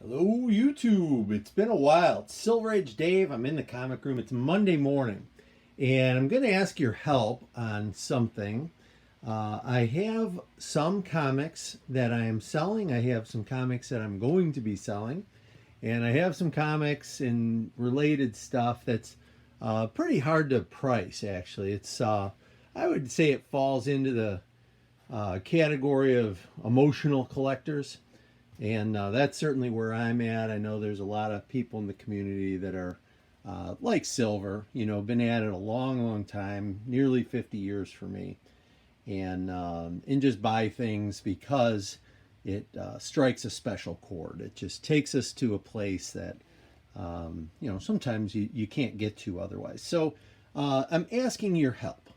Hello, YouTube. It's been a while. It's Silver Age Dave. I'm in the comic room. It's Monday morning, and I'm going to ask your help on something. I have some comics that I am selling. I have some comics that I'm going to be selling, and I have some comics and related stuff that's pretty hard to price. Actually, I would say it falls into the category of emotional collectors. And that's certainly where I'm at. I know there's a lot of people in the community that are like Silver, been at it a long, long time, nearly 50 years for me, and just buy things because it strikes a special chord. It just takes us to a place that sometimes you can't get to otherwise. So I'm asking your help.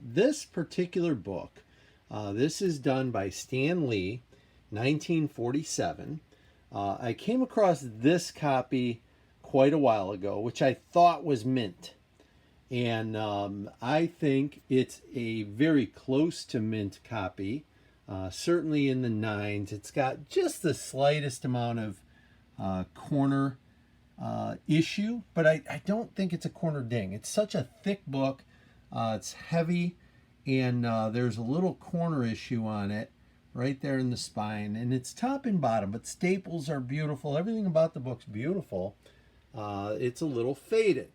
This particular book, this is done by Stan Lee, 1947. I came across this copy quite a while ago, which I thought was mint. And I think it's a very close to mint copy, certainly in the nines. It's got just the slightest amount of corner issue, but I don't think it's a corner ding. It's such a thick book, it's heavy, and there's a little corner issue on it right there in the spine, and it's top and bottom, but staples are beautiful. Everything about the book's beautiful. It's a little faded,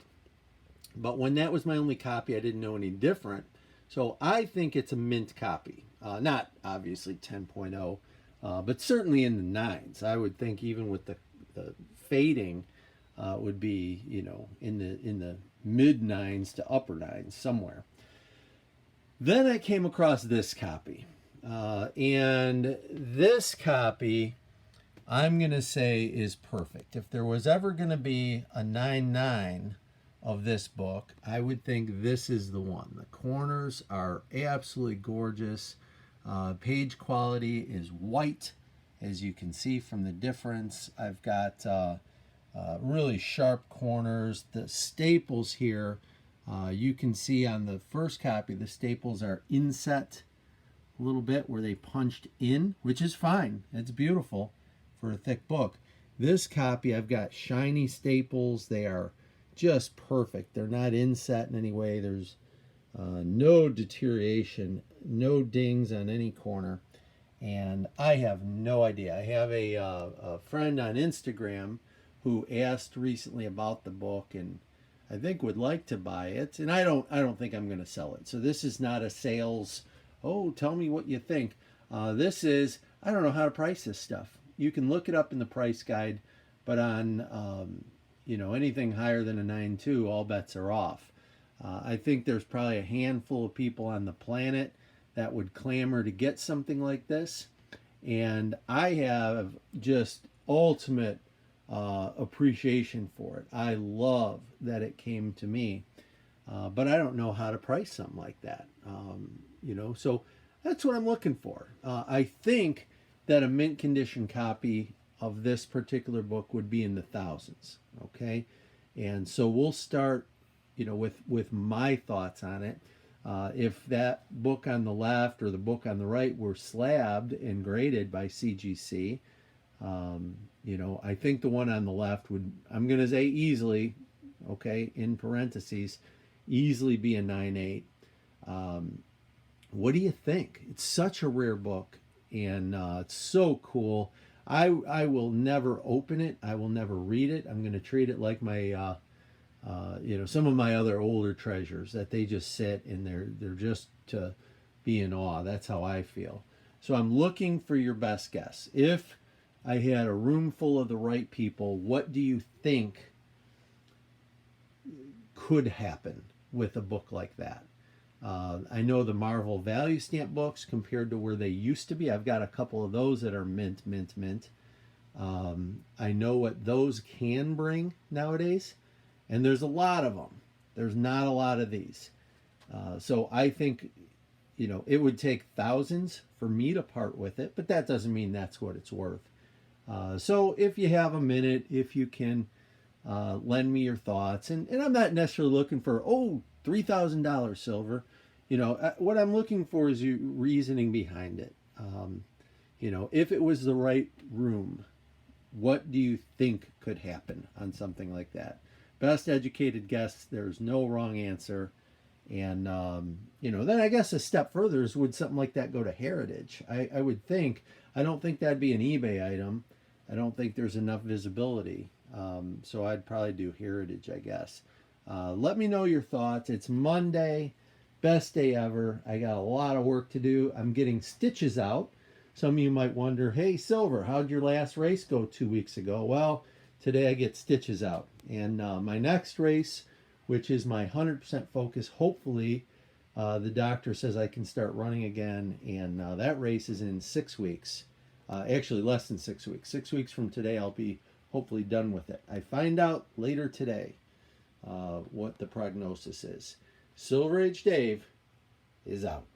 but when that was my only copy, I didn't know any different. So I think it's a mint copy. Not obviously 10.0, but certainly in the nines. I would think even with the fading, would be in the mid nines to upper nines somewhere. Then I came across this copy. And this copy, I'm going to say, is perfect. If there was ever going to be a 9.9 of this book, I would think this is the one. The corners are absolutely gorgeous. Page quality is white, as you can see from the difference. I've got really sharp corners. The staples here, you can see on the first copy, the staples are inset a little bit where they punched in, which is fine. It's beautiful for a thick book. This copy, I've got shiny staples. They are just perfect. They're not inset in any way. There's no deterioration, no dings on any corner. And I have no idea. I have a friend on Instagram who asked recently about the book and I think would like to buy it. And I don't think I'm going to sell it. So this is not a sales, oh, tell me what you think. This is, I don't know how to price this stuff. You can look it up in the price guide, but on anything higher than a 9.2, all bets are off. I think there's probably a handful of people on the planet that would clamor to get something like this, and I have just ultimate appreciation for it. I love that it came to me, but I don't know how to price something like that. So that's what I'm looking for. I think that a mint condition copy of this particular book would be in the thousands. Okay, and so we'll start, with my thoughts on it. If that book on the left or the book on the right were slabbed and graded by CGC, I think the one on the left would, I'm going to say easily, okay, in parentheses, easily be a 9.8. What do you think? It's such a rare book, and it's so cool. I will never open it. I will never read it. I'm going to treat it like my, some of my other older treasures, that they just sit and they're just to be in awe. That's how I feel. So I'm looking for your best guess. If I had a room full of the right people, what do you think could happen with a book like that? I know the Marvel value stamp books compared to where they used to be. I've got a couple of those that are mint, mint, mint. I know what those can bring nowadays, and there's a lot of them. There's not a lot of these. So I think, it would take thousands for me to part with it, but that doesn't mean that's what it's worth. So if you have a minute, if you can lend me your thoughts, and I'm not necessarily looking for, $3,000 Silver. What I'm looking for is your reasoning behind it. If it was the right room, What do you think could happen on something like that? Best educated guess. There's no wrong answer. And, then I guess a step further is, would something like that go to Heritage? I would think. I don't think that'd be an eBay item. I don't think there's enough visibility. So I'd probably do Heritage, I guess. Let me know your thoughts. It's Monday, best day ever. I got a lot of work to do. I'm getting stitches out. Some of you might wonder, hey, Silver, how'd your last race go 2 weeks ago? Well, today I get stitches out. And my next race, which is my 100% focus, hopefully the doctor says I can start running again. And that race is in 6 weeks. Actually, less than 6 weeks. 6 weeks from today, I'll be hopefully done with it. I find out later today what the prognosis is. Silver Age Dave is out.